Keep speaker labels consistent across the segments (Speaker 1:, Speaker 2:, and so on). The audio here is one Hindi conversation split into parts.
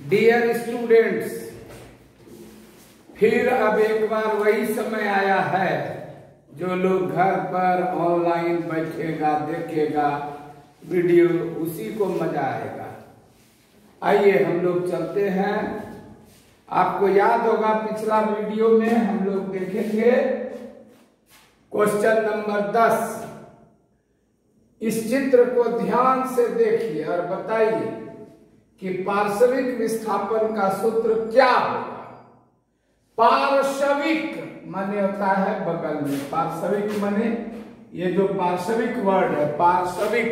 Speaker 1: डियर स्टूडेंट्स, फिर अब एक बार वही समय आया है जो लोग घर पर ऑनलाइन बैठेगा, देखेगा वीडियो, उसी को मजा आएगा। आइए हम लोग चलते हैं। आपको याद होगा पिछला वीडियो में हम लोग देखेंगे क्वेश्चन नंबर 10। इस चित्र को ध्यान से देखिए और बताइए कि पार्श्विक विस्थापन का सूत्र क्या होगा। पार्श्विक माने होता है बगल में, पार्श्विक माने ये जो पार्श्विक वर्ड है, पार्श्विक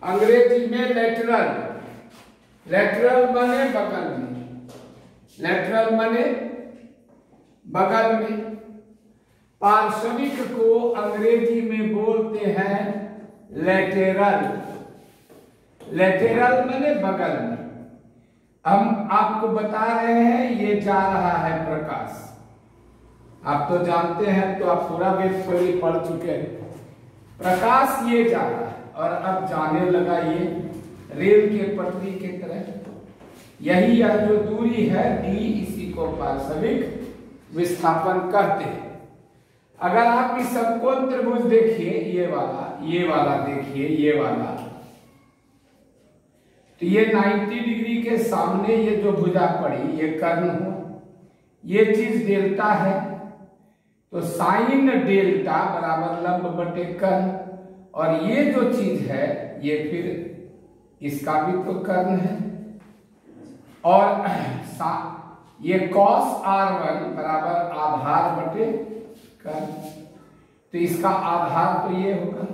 Speaker 1: अंग्रेजी में लेटरल, लेटरल माने बगल में, लेटरल माने बगल में। पार्श्विक को अंग्रेजी में बोलते हैं लेटेरल, लेटेरल माने बगल में। हम आपको बता रहे हैं ये जा रहा है प्रकाश, आप तो जानते हैं, तो आप पूरा वेद थोड़ी पढ़ चुके हैं। प्रकाश ये जा रहा है और अब जाने लगा ये रेल के पटरी की तरह। यही यह जो दूरी है d, इसी को पार्श्विक विस्थापन कहते हैं। अगर आप इस समकोण त्रिभुज देखिए, ये वाला देखिए, ये वाला, तो ये 90 डिग्री के सामने ये जो भुजा पड़ी, ये कर्ण हो, ये चीज डेल्टा है, तो साइन डेल्टा बराबर लंब बटे कर्ण, और ये जो चीज है ये फिर इसका भी तो कर्ण है, और ये cos r1 बराबर आधार बटे कर्ण, तो इसका आधार तो ये होगा।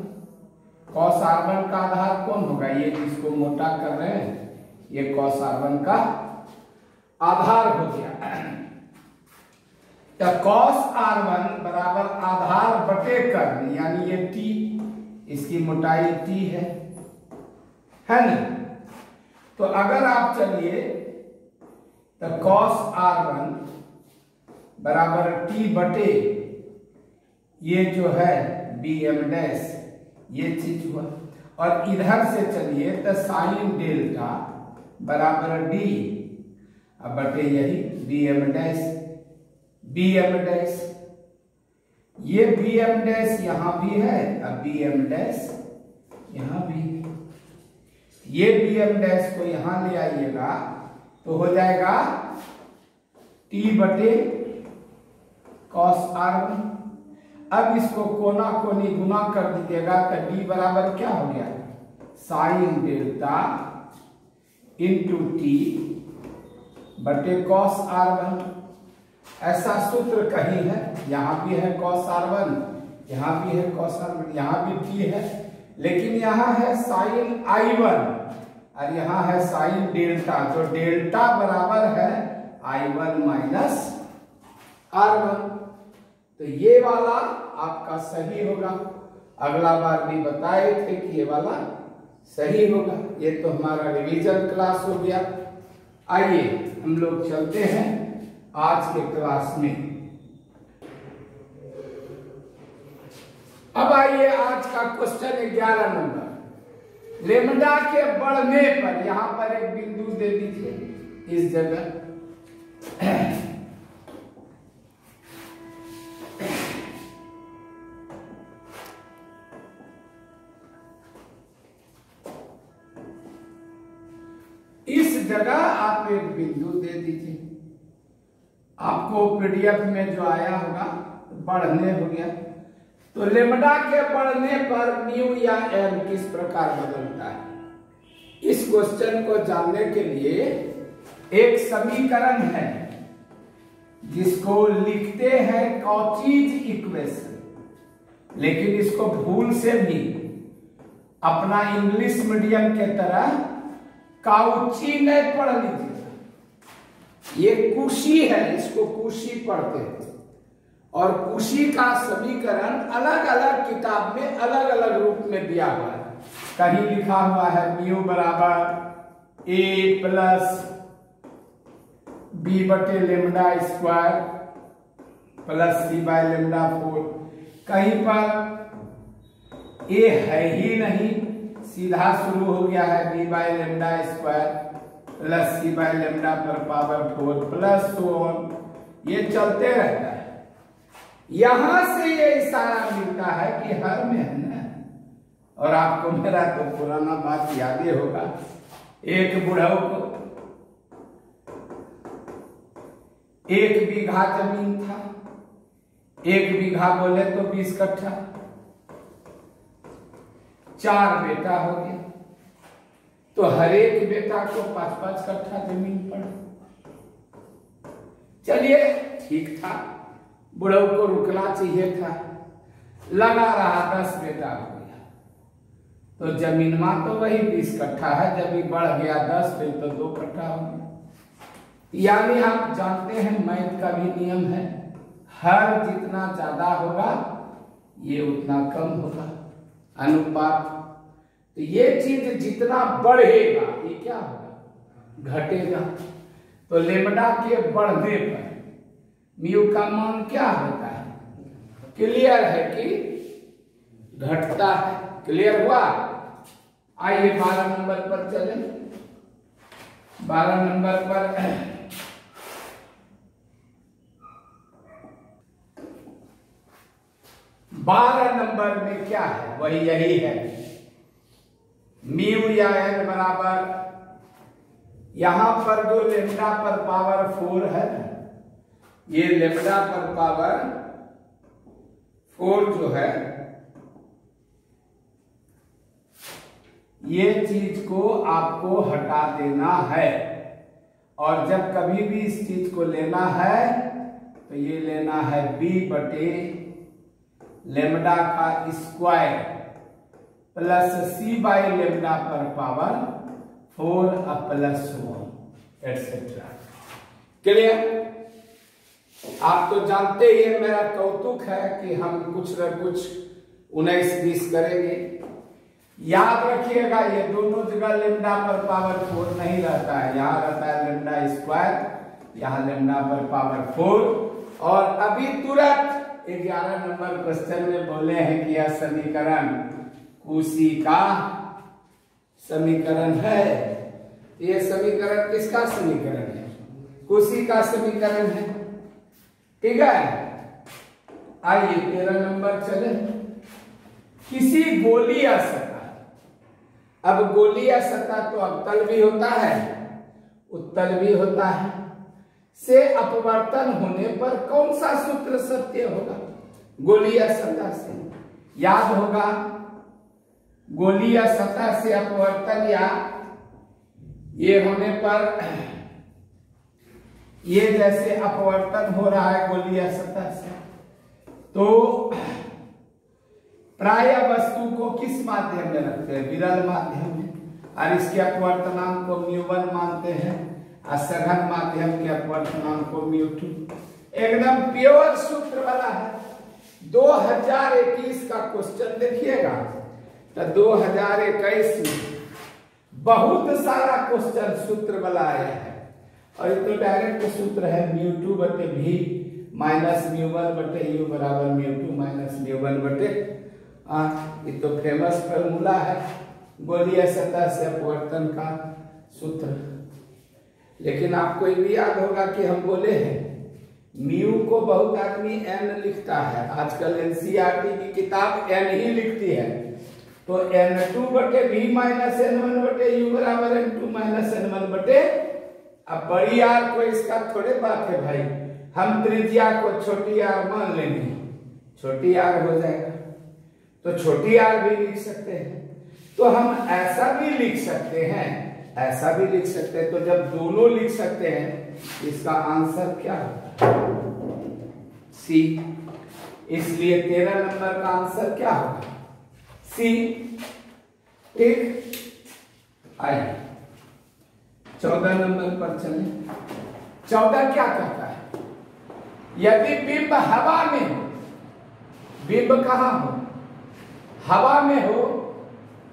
Speaker 1: cos r1 का आधार कौन होगा? ये जिसको मोटा कर रहे हैं, ये cos r1 का आधार हो गया। तो cos r1 बराबर आधार बटे कर्ण, यानी ये t, इसकी मोटाई t है ना। तो अगर आप चलिए तो cos r1 बराबर t बटे ये जो है bm डैश, ये चीज हुआ। और इधर से चलिए तो साइन डेल्टा बराबर d अब बटे यही bm डैश, bm डैश, ये bm डैश यहां भी है, अब bm डैश यहां भी है। ये bm डैश को यहां ले आइएगा तो हो जाएगा t बटे cos r1। अब इसको कोना कोनी गुना कर दीजिएगा तो d बराबर क्या हो गया? साइन डेल्टा इंटू टी बटे cos r1। ऐसा सूत्र कहीं है, यहाँ भी है cos r1, यहाँ भी है cos r1, यहाँ भी t है, लेकिन यहाँ है साइन i1 और यहाँ है साइन डेल्टा, तो डेल्टा बराबर है i1 माइनस r1। तो ये वाला आपका सही होगा। अगला बार भी बताए थे कि ये वाला सही होगा। ये तो हमारा रिवीजन क्लास हो गया। आइए हम लोग चलते हैं आज के क्लास में। अब आइए आज का क्वेश्चन 11 नंबर। लेमडा के बढ़ने पर, यहां पर एक बिंदु दे दीजिए इस जगह, इस जगह आप एक बिंदु दे दीजिए। आपको पीडीएफ में जो आया होगा बढ़ने हो गया। तो लेमडा के बढ़ने पर न्यू या एम किस प्रकार बदलता है? इस क्वेश्चन को जानने के लिए एक समीकरण है जिसको लिखते हैं कॉचीज इक्वेशन, लेकिन इसको भूल से भी अपना इंग्लिश मीडियम के तरह काउची नहीं पढ़ लीजिएगा। ये कुशी है, इसको कुशी पढ़ते हैं, और कुशी का समीकरण अलग अलग किताब में अलग अलग रूप में दिया हुआ है। कहीं लिखा हुआ है म्यू बराबर a प्लस b बटे lambda square plus c by lambda 4। कहीं पर a है ही नहीं, सीधा शुरू हो गया है b by lambda square plus c by lambda पर पावर 4 प्लस सो ऑन, ये चलते रहता है। यहां से ये इशारा मिलता है कि हर में है ना। और आपको मेरा तो पुराना बात याद ही होगा, एक बुढ़ऊ को 1 बीघा जमीन था, 1 बीघा बोले तो 20 कट्ठा, 4 बेटा हो गया, तो हर एक बेटा को 5-5 कट्ठा जमीन पड़ा। चलिए ठीक था, बुढ़ऊ को रुकना चाहिए था, लगा रहा 10 बेटा हो गया, तो जमीन में तो वही 20 कट्ठा है, जब भी बढ़ गया 10 फिर तो 2 कट्ठा हो गया। यानी आप जानते हैं मैथ का भी नियम है, हर जितना ज्यादा होगा ये उतना कम होगा, अनुपात। तो ये चीज जितना बढ़ेगा ये क्या होगा, घटेगा। तो लेमडा के बढ़ने पर म्यू का मान क्या होता है, क्लियर है कि घटता है। क्लियर हुआ। आइए 12 नंबर पर चले। 12 नंबर पर 12 नंबर में क्या है, वही यही है, म्यू या एन बराबर, यहां पर जो लेमडा पर पावर 4 है, ये लेमडा पर पावर 4 जो है, ये चीज को आपको हटा देना है। और जब कभी भी इस चीज को लेना है तो ये लेना है b बटे लेमडा का square plus c by lambda पर पावर 4 प्लस 1 एटसेट्रा। क्लियर। आप तो जानते ही हैं, मेरा कौतुक है कि हम कुछ न कुछ 19-20 करेंगे। याद रखिएगा ये दोनों जगह लेमडा पर पावर 4 नहीं रहता है, यहाँ रहता है लेमडा स्क्वायर, यहाँ लेमडा पर पावर 4। और अभी तुरंत 11 नंबर क्वेश्चन में बोले हैं कि यह समीकरण कुशी का समीकरण है। ये समीकरण किसका समीकरण है, कुशी का समीकरण है। ठीक है। आइए 13 नंबर चले। किसी गोली या सतह, अब गोली या सतह तो अवतल भी होता है उत्तल भी होता है, से अपवर्तन होने पर कौन सा सूत्र सत्य होगा, गोली या सतह से। याद होगा, गोली या सतह से अपवर्तन या ये होने पर, ये जैसे अपवर्तन हो रहा है गोली या सतह से, तो प्राय वस्तु को किस माध्यम में रखते हैं, विरल माध्यम में, और इसके अपवर्तनांक को μ1 मानते हैं, और सघन माध्यम के अपवर्तनांक को μ2। एकदम प्योर सूत्र वाला है। 2021 का क्वेश्चन देखिएगा तो 2021 में बहुत सारा क्वेश्चन सूत्र वाला आया है, और ये तो डायरेक्ट सूत्र है μ2 बटे v माइनस μ1 बटे u बराबर μ2 माइनस μ1 बटे, ये तो फेमस फॉर्मूला है गोलीय सतह से अपवर्तन का सूत्र। लेकिन आपको ये भी याद होगा कि हम बोले हैं म्यू को बहुत आदमी n लिखता है, आजकल एनसीईआरटी की किताब n ही लिखती है, तो n2 बटे v माइनस n1 बटे u बराबर n2 माइनस n1 बटे। अब बड़ी आर को इसका थोड़े बात है भाई, हम त्रिज्या को छोटी आर मान लेंगे, छोटी आर हो जाएगा, तो छोटी आर भी लिख सकते हैं। तो हम ऐसा भी लिख सकते हैं, ऐसा भी लिख सकते हैं। तो जब दोनों लिख सकते हैं इसका आंसर क्या होगा, सी। इसलिए 13 नंबर का आंसर क्या होगा, सी। ठीक। आइए 14 नंबर पर चले। 14 क्या कहता है, यदि बिंब हवा में हो, बिंब कहां हो, हवा में हो,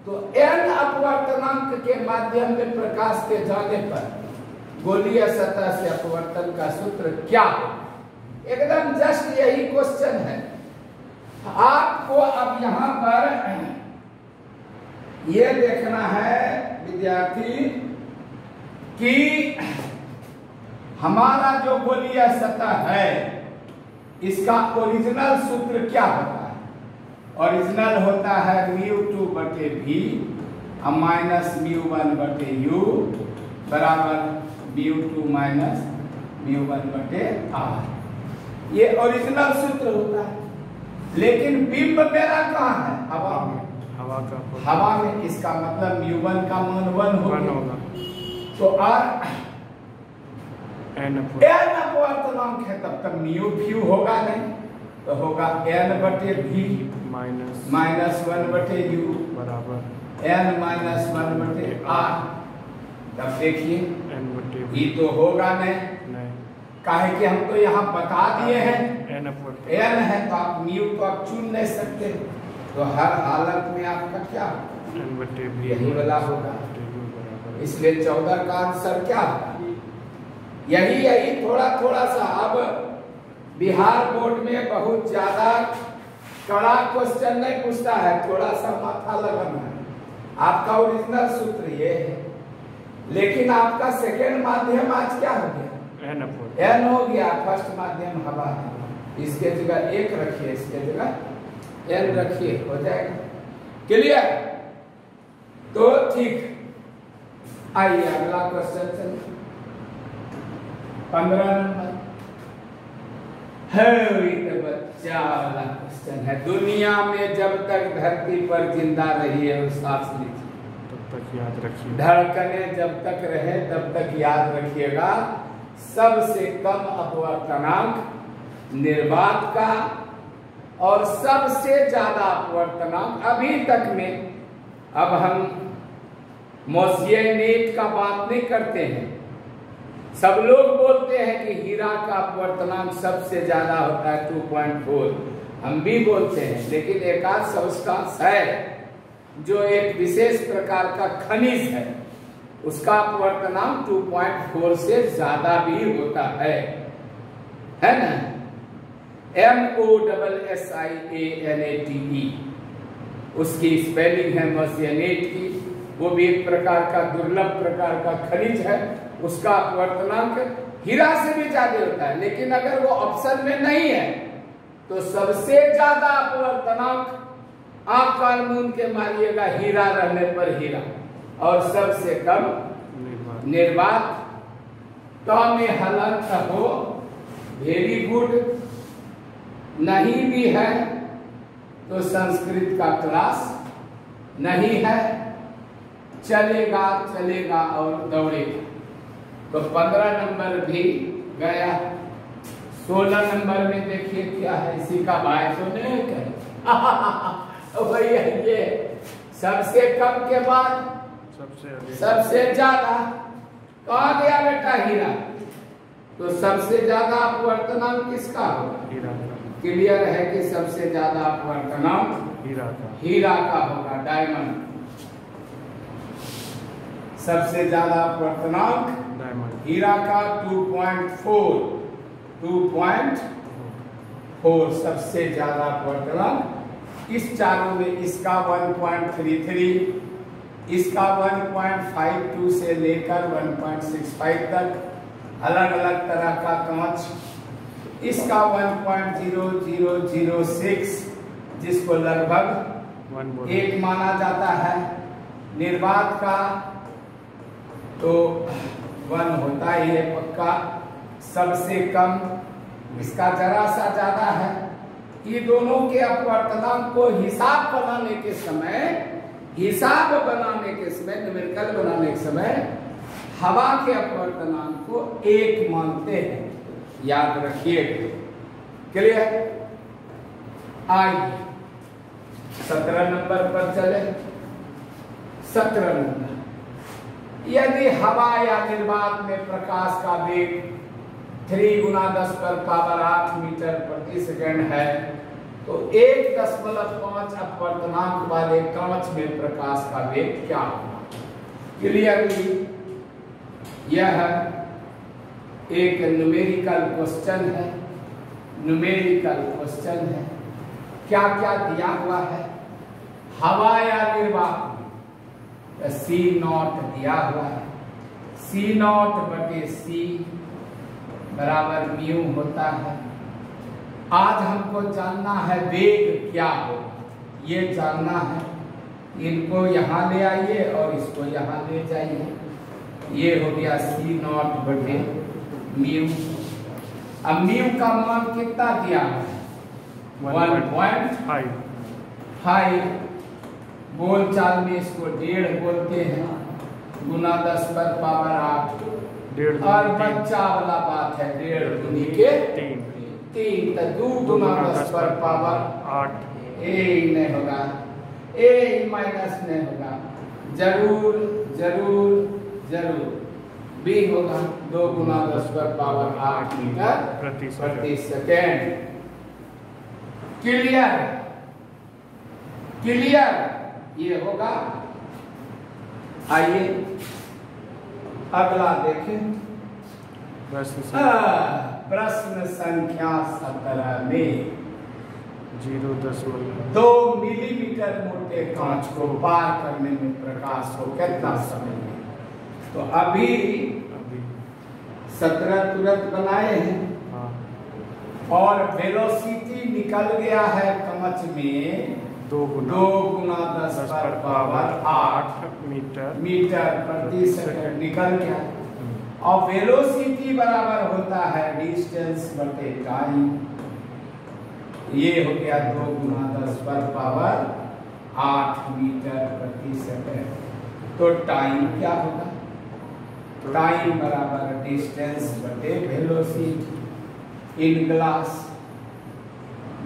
Speaker 1: तो n अपवर्तनांक के माध्यम में प्रकाश के जाने पर गोलीय सतह से अपवर्तन का सूत्र क्या हो। एकदम जस्ट यही क्वेश्चन है। आपको अब यहां पर यह देखना है विद्यार्थी कि हमारा जो गोलीय सतह है इसका ओरिजिनल सूत्र क्या होता है? ओरिजिनल होता है μ2/v माइनस μ1/u बराबर μ2 माइनस μ1/r। ये ओरिजिनल सूत्र होता है। लेकिन बिंब मेरा कहाँ है? हवा में। हवा में, इसका मतलब μ1 का मान 1 होगा। तो r n अपवर्तनांक है, तब तक μ होगा नहीं, तो होगा n/v माइनस 1/u बराबर n माइनस 1/r। तब देखिए v तो होगा नहीं, काहे कि हम तो यहाँ बता दिए हैं n है, तो आप म्यू को आप चुन नहीं सकते, तो हर हालत में आपका क्या यही वाला होगा। इसलिए 14 का आंसर क्या होगा? यही थोड़ा थोड़ा सा। अब बिहार बोर्ड में बहुत ज्यादा कड़ा क्वेश्चन नहीं पूछता है, थोड़ा सा माथा लगाना है। आपका ओरिजिनल सूत्र ये है, लेकिन आपका सेकेंड माध्यम आज क्या हो गया? n हो गया। फर्स्ट माध्यम हवा है, इसके जगह 1 रखिए, इसके जगह n रखिए, हो जाएगा। क्लियर? तो ठीक, आइए अगला क्वेश्चन चलिए। 15 नंबर है, बच्चा वाला क्वेश्चन है। दुनिया में जब तक धरती पर जिंदा रही है, सांस लीजिए तब तक याद रखिए, धड़कने जब तक रहे तब तक याद रखिएगा, सबसे कम अपवर्तनांक निर्वात का और सबसे ज्यादा अपवर्तनांक अभी तक में। अब हम मोसियनेट का बात नहीं करते हैं। सब लोग बोलते हैं कि हीरा का अपवर्तनांक सबसे ज्यादा होता है 2.4, हम भी बोलते हैं, लेकिन एक आध सब्सटेंस है जो एक विशेष प्रकार का खनिज है, उसका अपवर्तनांक 2.4 से ज्यादा भी होता है ना? MOSSIANATE उसकी स्पेलिंग है मोसियनेट की। वो भी एक प्रकार का दुर्लभ प्रकार का खनिज है, उसका अपवर्तनांक हीरा से भी ज्यादा होता है। लेकिन अगर वो ऑप्शन में नहीं है तो सबसे ज्यादा अपवर्तनांक आप कानून के मारिएगा हीरा रहने पर हीरा, और सबसे कम निर्वात। तो में हलंत हो, वेरी गुड। नहीं भी है तो संस्कृत का क्लास नहीं है, चलेगा चलेगा और दौड़ेगा। तो 15 नंबर भी गया। 16 नंबर में देखिए क्या है, इसी का भाई तो नहीं कहे भैया, ये सबसे कम के बाद सबसे ज्यादा कहा गया बेटा हीरा, तो सबसे ज्यादा अपवर्तनांक किसका होगा? हीरा का। क्लियर है कि सबसे ज्यादा अपवर्तनांक हीरा का होगा, डायमंड। सबसे ज्यादा अपवर्तनांक हीरा का 2.4 सबसे ज्यादा अपवर्तनांक। इस चारों में इसका 1.33, इसका 1.52 से लेकर 1.65 तक अलग अलग तरह का कांच, इसका 1.0006 जिसको लगभग 1 माना जाता है। निर्वात का तो 1 होता ही है पक्का। सबसे कम इसका जरा सा ज्यादा है। ये दोनों के अपवर्तनांक को हिसाब बनाने के समय, न्यूमेरिकल बनाने के समय हवा के अपवर्तनांक को 1 मानते हैं, याद रखिएगा। क्लियर? आइए 17 नंबर पर चले। 17 नंबर, यदि हवा या निर्वात में प्रकाश का वेग 3 × 10⁻8 मीटर प्रति सेकंड है, तो 1.5 अपवर्तनांक वाले कांच में प्रकाश का वेग क्या होगा? क्लियरली यह एक न्यूमेरिकल क्वेश्चन है। न्यूमेरिकल क्वेश्चन है। क्या क्या दिया हुआ है? हवा या निर्वात में C0 दिया हुआ है, सी नॉट बटे सी बराबर म्यू होता है। आज हमको जानना है वेग क्या होगा, ये जानना है। इनको यहाँ ले आइए और इसको यहाँ ले जाइए। ये हो गया सी नॉट बटे म्यू। अब म्यू का मान कितना दिया है? 1.5। बोल चाल में इसको 1.5 बोलते हैं, गुना 10 पर पावर 8। और बच्चा वाला बात है 1.5 दूनी के 3, तो 2 गुना 10 पर पावर 8। ए नहीं होगा, ए माइनस नहीं होगा, जरूर जरूर जरूर बी होगा। 2 गुना 10 पर पावर 8 मीटर प्रति सेकेंड। क्लियर क्लियर ये होगा। आइए अगला देखें। प्रश्न संख्या 17 में 2 मिलीमीटर मोटे कांच को पार करने में प्रकाश को कितना समय है? तो अभी 17 तुरंत बनाए हैं। हाँ। और वेलोसिटी निकल गया है कांच में 2 गुना 10 पर पावर 8 मीटर प्रति सेकंड निकल गया। और वेलोसिटी बराबर होता है डिस्टेंस बटे टाइम। ये हो गया 2 गुना 10 पर पावर 8 मीटर प्रति सेकंड। तो टाइम क्या होगा? टाइम बराबर डिस्टेंस बटे वेलोसिटी इन ग्लास।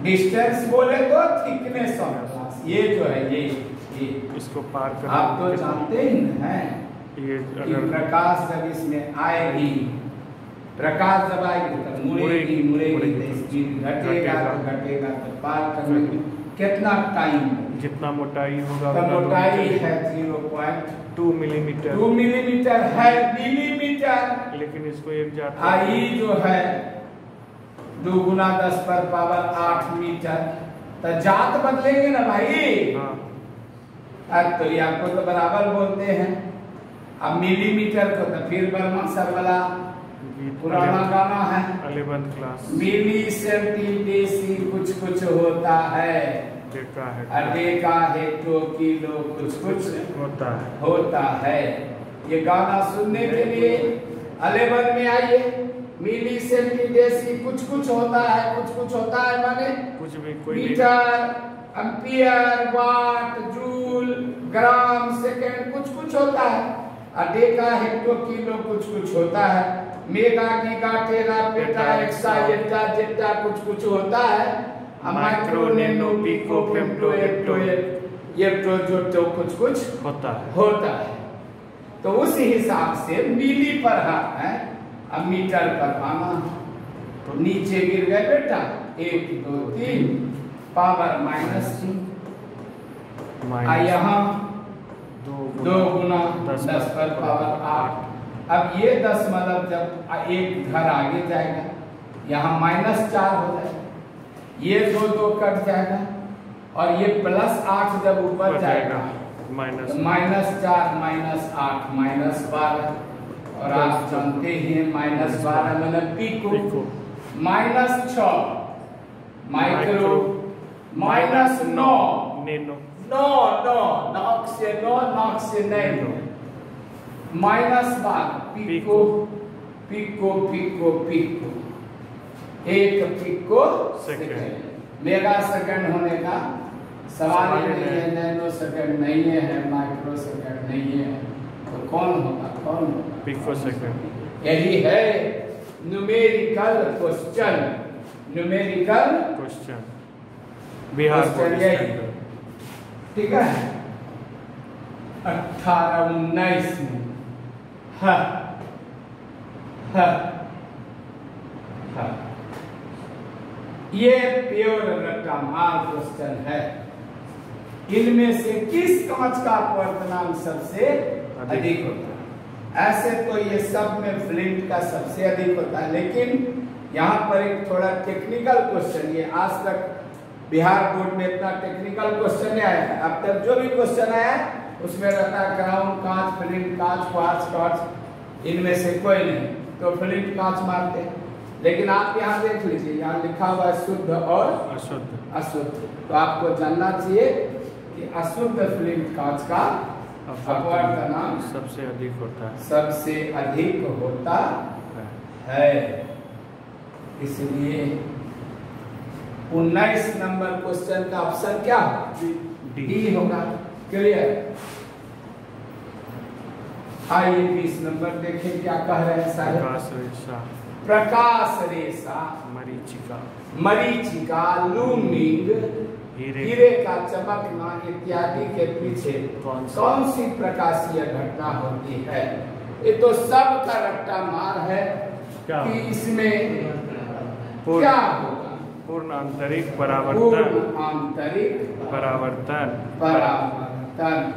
Speaker 1: डिस्टेंस बोले तो थिकनेस ऑफ ग्लास। ये जो है ये
Speaker 2: इसको पार कर
Speaker 1: आप तो जानते ही हैं
Speaker 2: ये
Speaker 1: कि प्रकाश जब इसमें आएगी, प्रकाश जब आएगी तो मुड़ेगी तो स्पीड घटेगा तो पार करने में कितना टाइम?
Speaker 2: जितना मोटाई होगा
Speaker 1: तो मोटाई है 0.2
Speaker 2: मिलीमीटर।
Speaker 1: 2 मिलीमीटर है मिलीमीटर,
Speaker 2: लेकिन इसको एक जाता
Speaker 1: आई जो है 2 गुना 10 पर पावर 8 मीटर। तो जात बदलेंगे ना भाई।
Speaker 2: हाँ।
Speaker 1: अब तो ये आपको तो बराबर बोलते हैं। अब मिलीमीटर को तो फिर बर्मा सर वाला पुराना गाना है
Speaker 2: 11th क्लास।
Speaker 1: मिली सेंटीडेसी कुछ कुछ होता है, डेका हेक्टो किलो कुछ कुछ होता है। ये गाना सुनने के लिए 11 में आइए। मिली सेंटीडेसी कुछ कुछ होता है, कुछ कुछ होता है माने
Speaker 2: कुछ भी कोई
Speaker 1: मीटर, एम्पियर, वाट, जूल, ग्राम, सेकंड कुछ कुछ होता है। डेका हेक्टो किलो कुछ कुछ होता है। Mega giga tera peta exa eta zetta कुछ कुछ होता है। Micro nano pico femto hecto hecto जो कुछ कुछ होता है। तो उस हिसाब से मिली पर हाथ है, अब मीटर पर आना। तो नीचे गिर गए बेटा 1 2 3 पावर -3। यहाँ 2 गुना 10 पर पावर 8। अब ये 10 मतलब जब एक घर आगे जाएगा यहाँ -4 हो जाएगा, ये 2 2 कट जाएगा और ये +8 जब ऊपर जाएगा तो -4 -8 -12। और आप जानते ही हैं -12 मतलब पिको, -6 माइक्रो, -9
Speaker 2: नैनो,
Speaker 1: नॉक से nano, -12 pico pico pico pico, 1 pico second. Mega second होने का सवाल ही नहीं है, नैनो सेकंड नहीं है, माइक्रो सेकंड नहीं है, तो कौन होगा?
Speaker 2: Pico second.
Speaker 1: यही है numerical question. Numerical
Speaker 2: question Bihar board.
Speaker 1: ठीक है 18 19 में ये प्योर रट्टा मार क्वेश्चन है। इनमें से किस कांच का अपवर्तनांक सबसे अधिक होता है? ऐसे तो ये सब में फ्लिंट का सबसे अधिक होता है, लेकिन यहाँ पर एक थोड़ा टेक्निकल क्वेश्चन, ये आज तक बिहार बोर्ड में इतना टेक्निकल क्वेश्चन नहीं आया है। अब तक जो भी क्वेश्चन आया उसमें रहता है क्राउन कांच, फ्लिंट कांच, क्वार्ट्ज कांच, इनमें से कोई नहीं, तो फ्लिंट कांच मारते हैं। लेकिन आप यहाँ देख लीजिए, यहाँ लिखा हुआ है शुद्ध और अशुद्ध। तो आपको जानना चाहिए कि अशुद्ध फ्लिंट कांच का अपवर्तनांक
Speaker 2: सबसे अधिक होता है,
Speaker 1: सबसे अधिक होता है। इसलिए 19 नंबर क्वेश्चन का ऑप्शन क्या डी होगा। क्लियर। आइए 20 नंबर देखें क्या कह रहे हैं साहब। प्रकाश रेशा, मरीचिका, लूमिंग, हीरे का चमकना इत्यादि के पीछे कौन सी प्रकाशीय घटना होती है? ये तो सब का रट्टा मार है कि इसमें क्या होगा?
Speaker 2: पूर्ण आंतरिक परावर्तन।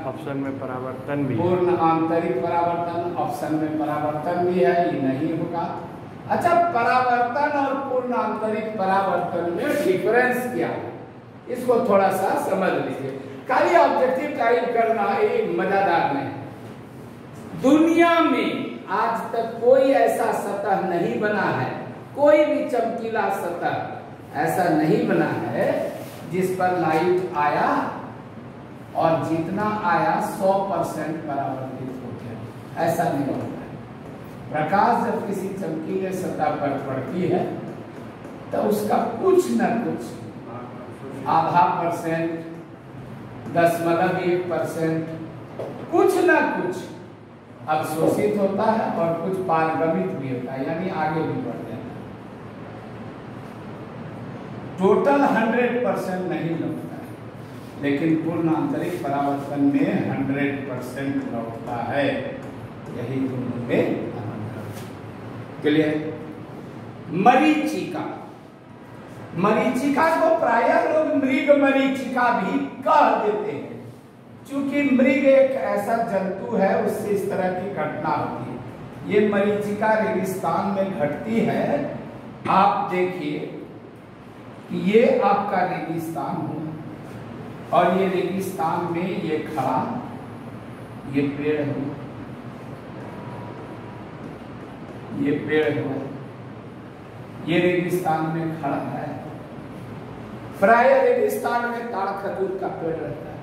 Speaker 2: ऑप्शन में परावर्तन भी।
Speaker 1: पूर्ण आंतरिक परावर्तन ऑप्शन में परावर्तन भी है, ये नहीं होगा। अच्छा, परावर्तन और पूर्ण आंतरिक परावर्तन में डिफरेंस क्या है, इसको थोड़ा सा समझ लीजिए। खाली ऑब्जेक्टिव टाइप करना एक मजादार नहीं। दुनिया में आज तक कोई ऐसा सतह नहीं बना है, कोई भी चमकीला सतह ऐसा नहीं बना है जिस पर लाइट आया और जितना आया 100% परावर्तित हो गया। ऐसा नहीं होता है। प्रकाश जब किसी चमकीले सतह पर पड़ती है तो उसका कुछ न कुछ आधा %, 0.1%, कुछ न कुछ अवशोषित होता है और कुछ पारगमित भी होता है, यानी आगे भी बढ़ जाता है। टोटल 100% नहीं लौटता है, लेकिन पूर्ण आंतरिक परावर्तन में 100% लौटता है। यही दोनों में क्लियर। मरीचिका को प्रायः लोग मृग मरीचिका भी कह देते हैं, क्योंकि मृग एक ऐसा जंतु है, उससे इस तरह की घटना होती है। ये मरीचिका रेगिस्तान में घटती है। आप देखिए कि ये आपका रेगिस्तान हो और ये रेगिस्तान में ये खड़ा, ये पेड़ है, ये पेड़ है, ये रेगिस्तान में खड़ा है। प्रायः रेगिस्तान में ताड़ खजूर का पेड़ रहता है।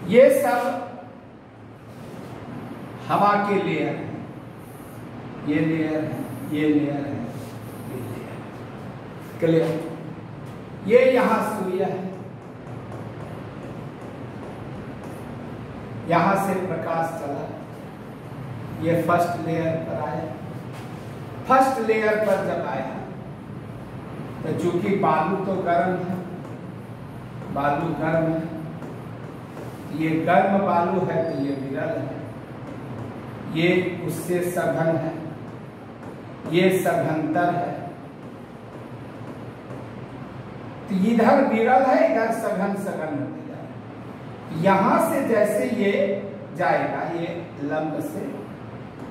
Speaker 1: ये सब हवा के लेयर है, ये लेयर है, ये लेयर है, ये लेयर है। क्लियर। ये यहां सूर्य है, यहां से प्रकाश चला, ये फर्स्ट लेयर पर आया। फर्स्ट लेयर पर जब आया तो चूंकि बालू तो गर्म है, बालू गर्म है, ये गर्म बालू है तो ये विरल है, ये उससे सघन है, ये सघनतर है। तो इधर विरल है, इधर सघन सघन होते जाए। यहां से जैसे ये जाएगा, ये लंब से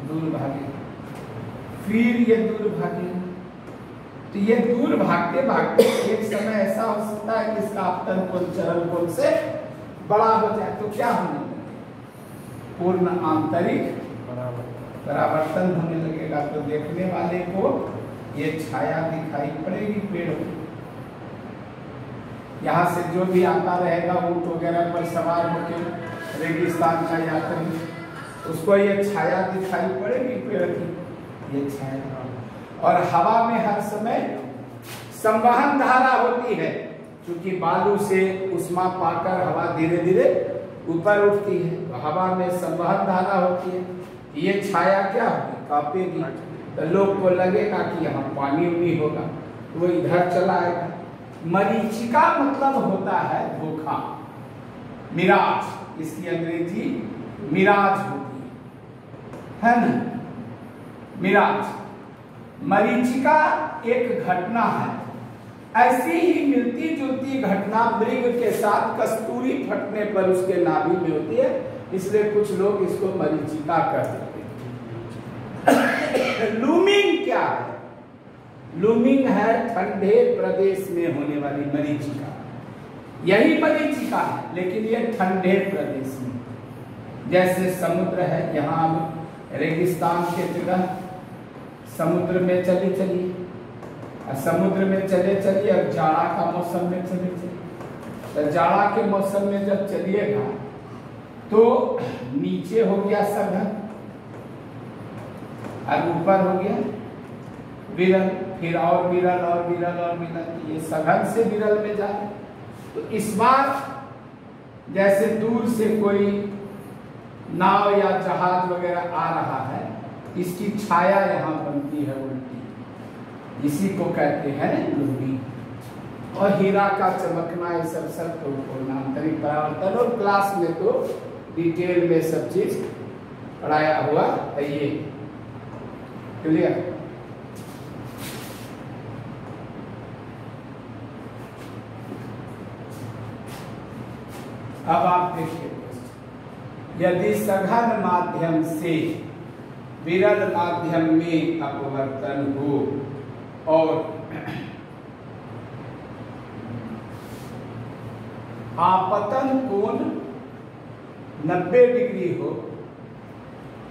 Speaker 1: दूर भागेगा, फिर ये दूर भागेगा। तो ये दूर भागते भागते एक समय ऐसा हो सकता है कि इसका आपतन कोण चरण कोण से बड़ा हो जाए, तो क्या होने लगेगा? पूर्ण आंतरिक परावर्तन होने लगेगा। तो देखने वाले को ये छाया दिखाई पड़ेगी पेड़ की। यहाँ से जो भी आता रहेगा ऊंट वगैरह पर सवार होकर रेगिस्तान का यात्री, उसको ये छाया दिखाई पड़ेगी पेड़ की, ये छाया। और हवा में हर समय संवहन धारा होती है, क्योंकि बालू से उष्मा पाकर हवा धीरे धीरे ऊपर उठती है, तो हवा में संवहन धारा होती है। ये छाया क्या होगी? कांपेगी, तो लोग को लगेगा कि यहाँ पानी उनी होगा, तो वो इधर चला आएगा। मरीचिका मतलब होता है धोखा, मिराज। इसकी अंग्रेजी मिराज होती है ना, मिराज। मरीचिका एक घटना है। ऐसी ही मिलती जुलती घटना मृग के साथ कस्तूरी फटने पर उसके नाभि में होती है, इसलिए कुछ लोग इसको मरीचिका कहते हैं। लूमिंग क्या है? लूमिंग है ठंडे प्रदेश में होने वाली मरीचिका। यही मरीचिका है, लेकिन ये ठंडे प्रदेश में, जैसे समुद्र है, यहाँ रेगिस्तान के जगह समुद्र में चले चलिए, और समुद्र में चले चलिए और जाड़ा का मौसम में चले चलिए। तो जाड़ा के मौसम में जब चलिएगा तो नीचे हो गया सघन और ऊपर हो गया विरल, फिर और विरल और विरल और विरल, ये सघन से विरल में जाए। तो इस बार जैसे दूर से कोई नाव या जहाज वगैरह आ रहा है, इसकी छाया यहाँ बनती है उल्टी, इसी को कहते हैं लोरी। और हीरा का चमकना, ये सब तो पूर्णांतरिक परावर्तन, और क्लास में तो डिटेल में सब चीज पढ़ाया हुआ है। ये क्लियर? अब आप देखिए, यदि सघन माध्यम से विरल माध्यम में अपवर्तन हो और आपतन कोण 90 डिग्री हो,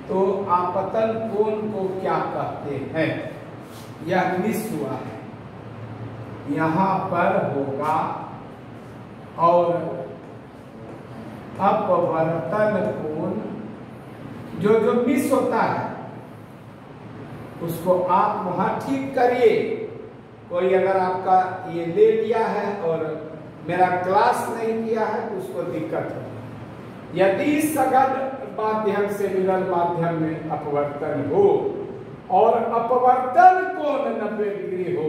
Speaker 1: तो आपतन कोण को क्या कहते हैं? यह मिस हुआ है, यहां पर होगा, और अपवर्तन कोण जो मिस होता है उसको आप वहां ठीक करिए। कोई अगर आपका ये ले लिया है और मेरा क्लास नहीं किया है तो उसको दिक्कत है। यदि सघन माध्यम से विरल माध्यम में अपवर्तन हो और अपवर्तन कोण 90 डिग्री हो,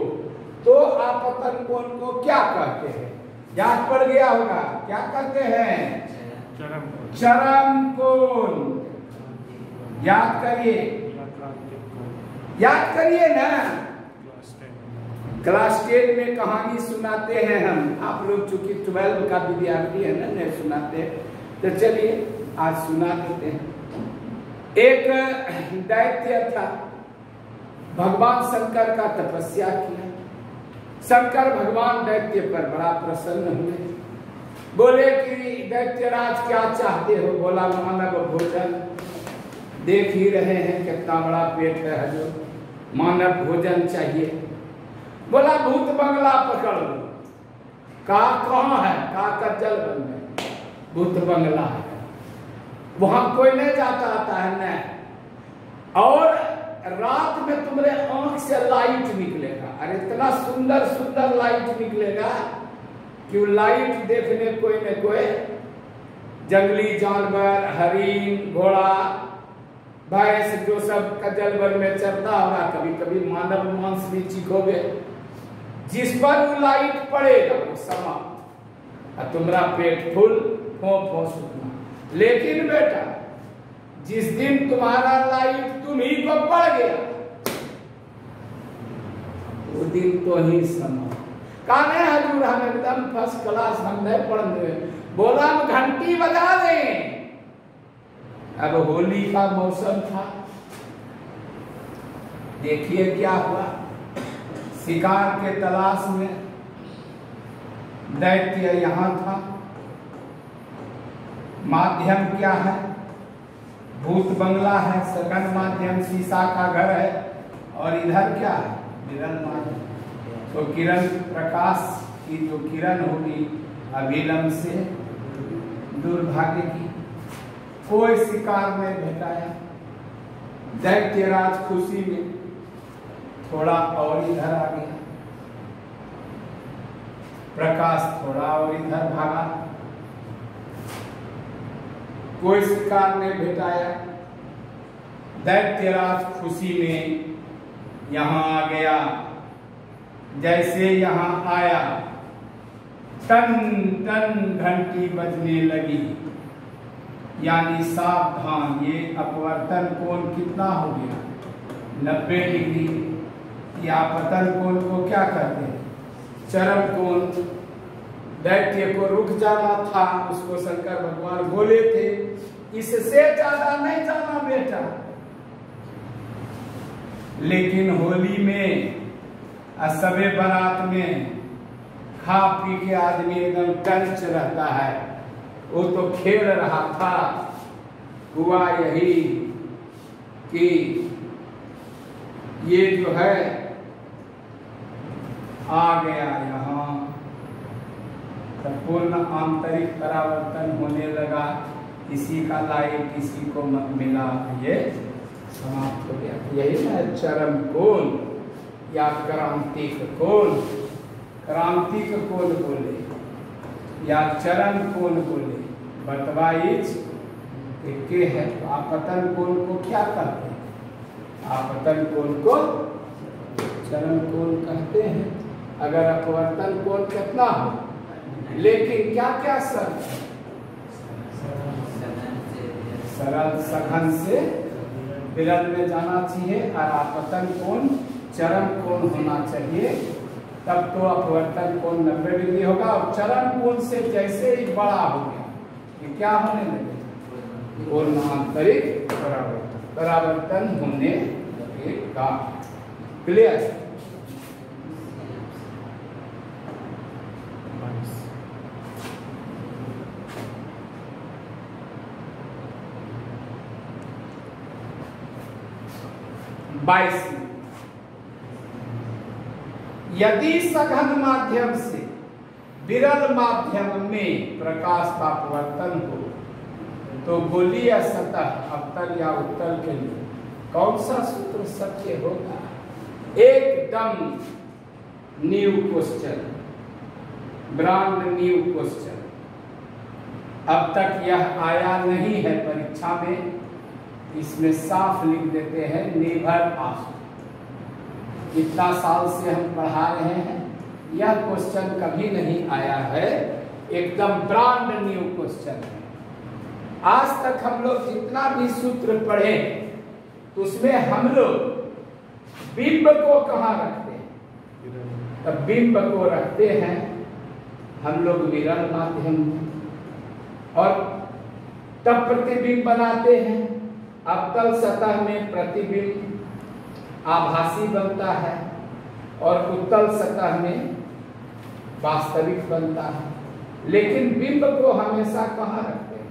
Speaker 1: तो आपतन कोण को क्या कहते हैं? याद पड़ गया होगा, क्या कहते हैं? चरम कोण। याद करिए, याद करिए ना, क्लास 10 में कहानी सुनाते हैं हम। आप लोग चूंकि 12 का विद्यार्थी है ना, नहीं सुनाते, तो चलिए आज सुना देते हैं। एक दैत्य था, भगवान शंकर का तपस्या किया। शंकर भगवान दैत्य पर बड़ा प्रसन्न हुए, बोले कि दैत्यराज क्या चाहते हो? बोला मानव भोजन। देख ही रहे हैं कितना बड़ा पेट है, जो मानव भोजन चाहिए। बोला भूत बंगला पकड़ लो। कहा कहाँ है? कहा कज्जल बन में भूत बंगला है, वहां कोई नहीं जाता आता है न, और रात में तुम्हारे आंख से लाइट निकलेगा। अरे इतना सुंदर सुंदर लाइट निकलेगा कि वो लाइट देखने कोई न कोई जंगली जानवर, हरिन, घोड़ा, भैंस, जो सब कज्जल वन में चरता होगा, कभी कभी मानव मांस भी चीखोगे। जिस पर वो लाइट पड़ेगा वो समाप्त, और तुम्हारा पेट फुल, फो सुखना। लेकिन बेटा, जिस दिन तुम्हारा लाइट तुम्ही को पड़ गया, वो दिन तो ही समाप्त। काने हजूर, हम एकदम फर्स्ट क्लास, हम नहीं पढ़ रहे। बोला हम घंटी बजा दें। अब होली का मौसम था, देखिए क्या हुआ। शिकार के तलाश में दैत्य यहां था। माध्यम क्या है? भूत बंगला है, सघन माध्यम शीशा का घर है, और इधर क्या है? विरल माध्यम। तो किरण, प्रकाश की जो किरण होगी अभिलंब से दूर भागेगी। कोई शिकार नहीं भेटाया। दैत्यराज खुशी में थोड़ा और इधर आ गया, प्रकाश थोड़ा और इधर भागा, कोई शिकार नहीं भेटाया। दैत्यराज खुशी में यहां आ गया। जैसे यहां आया, टन टन घंटी बजने लगी, यानी सावधान। ये अपवर्तन कोण कितना हो गया? 90 डिग्री। या आपतन कोण को क्या कहते हैं? चरम कोण। दैत्य को रुक जाना था, उसको शंकर भगवान बोले थे इससे ज्यादा नहीं जाना बेटा। लेकिन होली में, सबे बारात में खा पी के आदमी एकदम टंच रहता है। वो तो खेल रहा था, हुआ यही कि ये जो है आ गया यहाँ, तो पूर्ण आंतरिक परावर्तन होने लगा, किसी का लाइट किसी को मिला, ये समाप्त हो गया। यही ना चरम कोण या क्रांतिक कोण, क्रांतिक कोण बोले या चरम कोण बोले, बटवाइज एक है। तो आपतन कोण को क्या कहते हैं? आपतन कोण को चरम कोण कहते हैं। अगर अपवर्तन कोण कितना हो, लेकिन क्या क्या शर्त है? सरल सघन से विरल में जाना चाहिए और आपतन कोण चरम कोण होना चाहिए, तब तो अपवर्तन कोण 90 डिग्री होगा। और चरम कोण से जैसे ही बड़ा हो गया, ये क्या होने लगे? पूर्ण आंतरिक परावर्तन होने लगेगा। क्लियर? बाईस, यदि सघन माध्यम से विरल माध्यम में प्रकाश का अपवर्तन हो, तो गोलीय सतह अवतल या उत्तल के लिए कौन सा सूत्र सत्य होगा? एकदम new question, brand new question. अब तक यह आया नहीं है परीक्षा में, इसमें साफ लिख देते हैं निर्भर आंसू। इतना साल से हम पढ़ा रहे हैं, यह क्वेश्चन कभी नहीं आया है, एकदम ब्रांड न्यू क्वेश्चन है। आज तक हम लोग जितना भी सूत्र पढ़े, उसमें हम लोग बिंब को कहाँ रखते हैं? तब बिंब को रखते हैं हम लोग विरल माध्यम में, और तब प्रतिबिंब बनाते हैं। अवतल सतह में प्रतिबिंब आभासी बनता है और उत्तल सतह में वास्तविक बनता है। लेकिन बिंब को हमेशा कहाँ रखते हैं?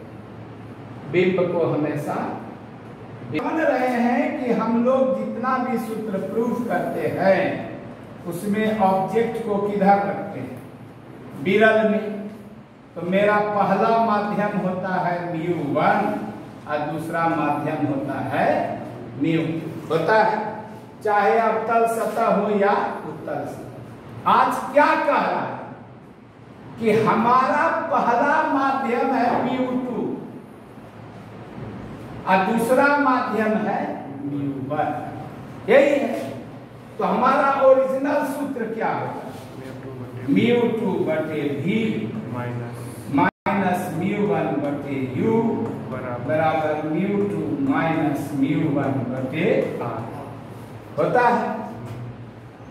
Speaker 1: बिंब को हमेशा मान रहे हैं कि हम लोग जितना भी सूत्र प्रूफ करते हैं, उसमें ऑब्जेक्ट को किधर रखते हैं? विरल में। तो मेरा पहला माध्यम होता है μ1 और दूसरा माध्यम होता है μ2 होता है, चाहे अवतल सतह हो या उत्तल सतह। आज क्या कह रहा है कि हमारा पहला माध्यम है μ2 और दूसरा माध्यम है μ1, यही है। तो हमारा ओरिजिनल सूत्र क्या होगा? μ2 बटे v माइनस μ1 बटे u बराबर μ2 माइनस μ1 बटे r होता है।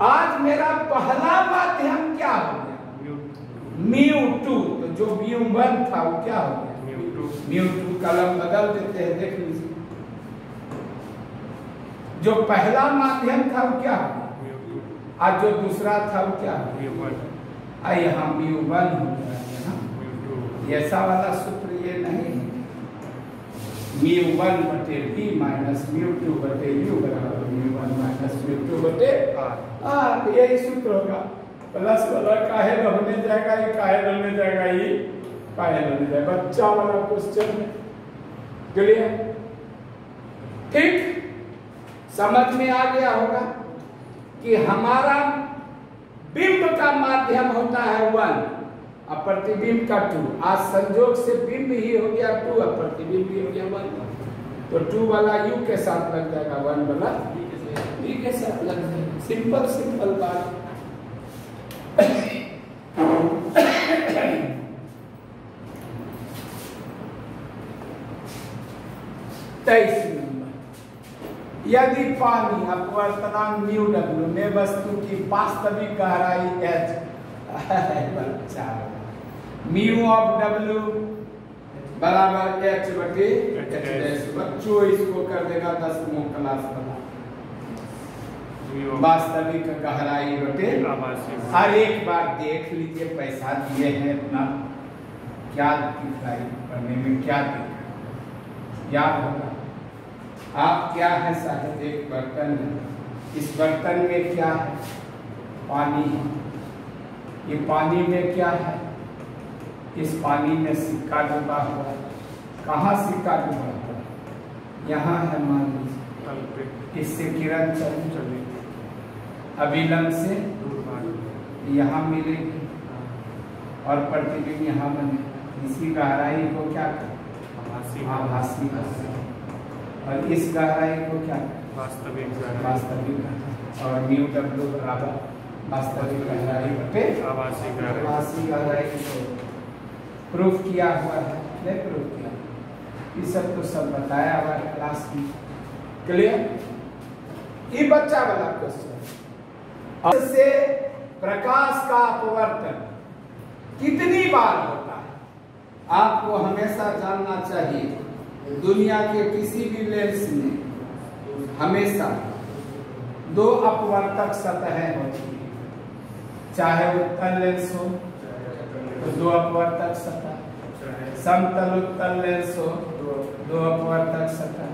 Speaker 1: आज मेरा पहला माध्यम क्या हो गया? μ2। तो जो μ1 था वो क्या हो गया? μ2। कलम बदल देते हैं, देख लीजिए। जो पहला माध्यम था वो क्या हो गया, और जो दूसरा था वो क्या हो गया? यहाँ μ1 हो गया। ऐसा वाला सूत्र ये नहीं है। μ1 बटे v माइनस μ2 बटे u बराबर μ1 माइनस μ2 बटे r। तो यही सूत्र होगा। प्लस वाला काहे होने जाएगा, ये काहे होने जाएगा, ये काहे होने जाएगा। बच्चा वाला क्वेश्चन है। क्लियर? ठीक, समझ में आ गया होगा कि हमारा बिंब का माध्यम होता है 1 और प्रतिबिंब का 2। आज संयोग से बिंब ही हो गया 2 और प्रतिबिंब ही हो गया 1। तो 2 वाला u के साथ लग जाएगा, 1 वाला v के साथ लग जाएगा। सिंपल सिंपल बात। 23 नंबर, यदि पानी अपवर्तनांक μw में वस्तु की वास्तविक गहराई h बच्चा म्यू ऑफ w बराबर h बटे h। बच्चों इसको कर देगा 10वीं क्लास वाला। वास्तविक गहराई बटे हर एक बार देख लीजिए, पैसा दिए हैं अपना, क्या दिखाई पढ़ने में क्या दिखा याद होगा। आप क्या है साहब, एक बर्तन है, इस बर्तन में क्या है, पानी है। ये पानी में क्या है, इस पानी में सिक्का डूबा हुआ है। कहाँ सिक्का डूबा हुआ है, यहाँ है मान लीजिए, इससे किरण चली अविलंब से यहाँ मिलेगी और प्रतिबिंब यहाँ बने। इसी गहराई को क्या आभासी और इस गहराई को क्या वास्तविक और न्यू डब्ल्यू बराबर वास्तविक गहराई बटे आभासी गहराई को प्रूफ किया हुआ है, नहीं प्रूफ किया, ये सब तो सब बताया हुआ है क्लास में। क्लियर? ये बच्चा वाला क्वेश्चन। से प्रकाश का अपवर्तन कितनी बार होता है, आपको हमेशा जानना चाहिए। दुनिया के किसी भी लेंस में हमेशा दो अपवर्तक सतहें होती है, चाहे उत्तल लेंस हो तो दो अपवर्तक सतह, समतल उत्तल लेंस हो दो अपवर्तक सतह,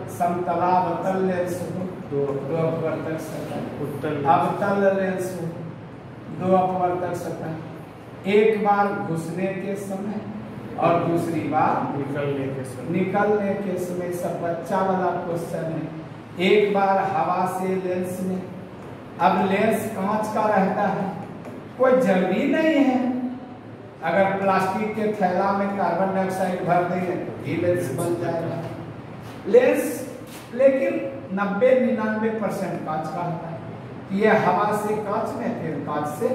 Speaker 1: समतलावतल लेंस हो दो अपवर्तक सतह, अवतल लेंस हो दो अपवर्तक सतह। एक बार घुसने के समय और दूसरी बार निकलने के समय। सब बच्चा वाला क्वेश्चन है। एक बार हवा से लेंस में, अब लेंस कांच का रहता है, कोई जरूरी नहीं है। अगर प्लास्टिक के थैला में कार्बन डाइऑक्साइड भर देंगे तो ये लेंस बन जाएगा लेंस, लेकिन 90-99% कांच का होता है। ये हवा से कांच में, फिर कांच से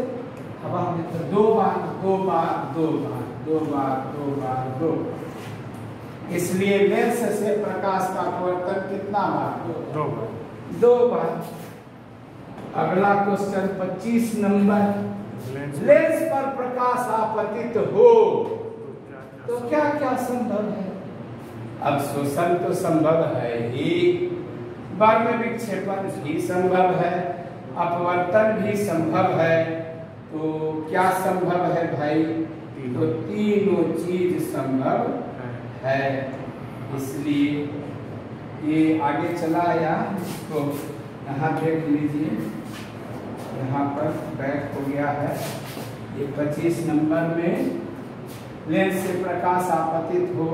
Speaker 1: हवा में, तो दो बार। इसलिए लेंस से प्रकाश का अपवर्तन कितना बार? दो बार। अगला क्वेश्चन 25 नंबर। लेंस पर प्रकाश आपतित हो तो क्या क्या संभव है? अब शोषण तो संभव है ही, वर्म विक्षेपण भी संभव है, अपवर्तन भी संभव है। तो क्या संभव है भाई? तो तीनों चीज संभव है। इसलिए ये आगे चला या तो यहाँ देख लीजिए, यहाँ पर बैक हो गया है। ये 25 नंबर में लेंस से प्रकाश आपतित हो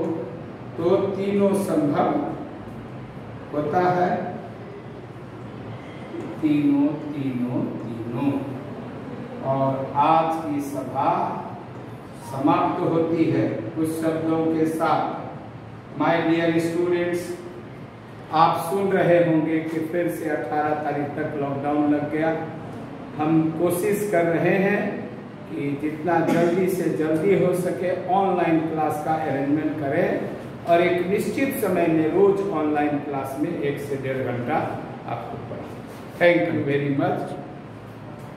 Speaker 1: तो तीनों संभव होता है। तीनों। और आज की सभा समाप्त होती है कुछ शब्दों के साथ। माय डियर स्टूडेंट्स, आप सुन रहे होंगे कि फिर से 18 तारीख तक लॉकडाउन लग गया। हम कोशिश कर रहे हैं कि जितना जल्दी से जल्दी हो सके ऑनलाइन क्लास का अरेंजमेंट करें और एक निश्चित समय में रोज ऑनलाइन क्लास में 1 से 1.5 घंटा आपको पढ़ाएं। Thank you very much.